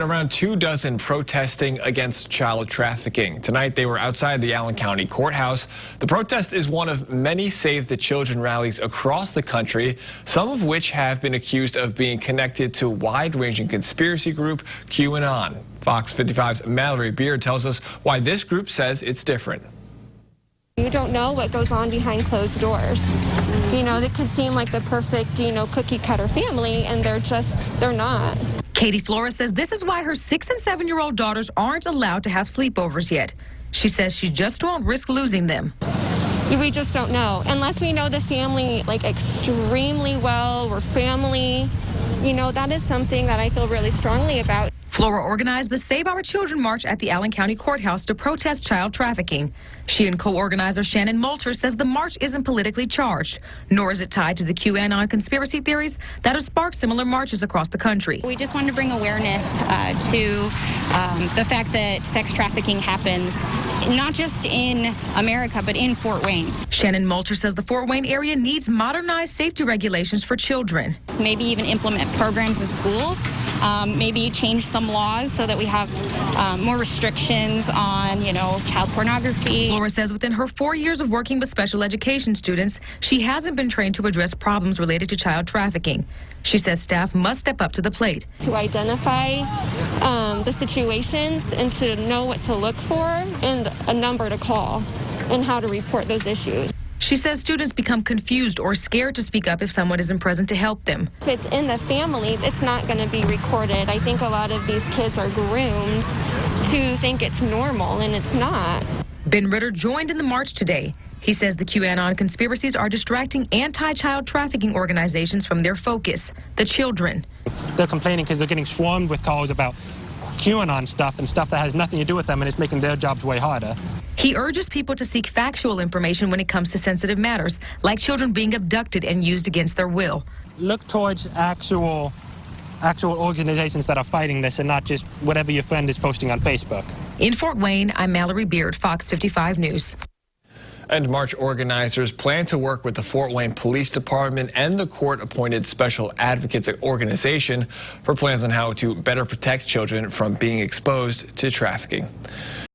Around 24 protesting against child trafficking. Tonight, they were outside the Allen County Courthouse. The protest is one of many Save the Children rallies across the country, some of which have been accused of being connected to wide-ranging conspiracy group QAnon. Fox 55's Mallory Beard tells us why this group says it's different. You don't know what goes on behind closed doors. You know, it could seem like the perfect, cookie-cutter family, and they're not. Katie Flora says this is why her 6- and 7-year-old daughters aren't allowed to have sleepovers yet. She says she just won't risk losing them. We just don't know. Unless we know the family, extremely well, we're family, that is something that I feel really strongly about. Flora organized the Save Our Children March at the Allen County Courthouse to protest child trafficking. She and co-organizer Shannon Moulter says the march isn't politically charged, nor is it tied to the QAnon conspiracy theories that have sparked similar marches across the country. We just wanted to bring awareness to the fact that sex trafficking happens not just in America, but in Fort Wayne. Shannon Moulter says the Fort Wayne area needs modernized safety regulations for children. Maybe even implement programs in schools, maybe change some laws so that we have more restrictions on, child pornography. Flora says within her 4 years of working with special education students, she hasn't been trained to address problems related to child trafficking. She says staff must step up to the plate. To identify the situations and to know what to look for and a number to call and how to report those issues. She says students become confused or scared to speak up if someone isn't present to help them. If it's in the family, it's not going to be recorded. I think a lot of these kids are groomed to think it's normal, and it's not. Ben Ritter joined in the march today. He says the QAnon conspiracies are distracting anti-child trafficking organizations from their focus, the children. They're complaining because they're getting swarmed with calls about QAnon stuff and stuff that has nothing to do with them, and it's making their jobs way harder. He urges people to seek factual information when it comes to sensitive matters, like children being abducted and used against their will. Look towards actual organizations that are fighting this and not just whatever your friend is posting on Facebook. In Fort Wayne, I'm Mallory Beard, Fox 55 News. And march organizers plan to work with the Fort Wayne Police Department and the court-appointed Special Advocates Organization for plans on how to better protect children from being exposed to trafficking.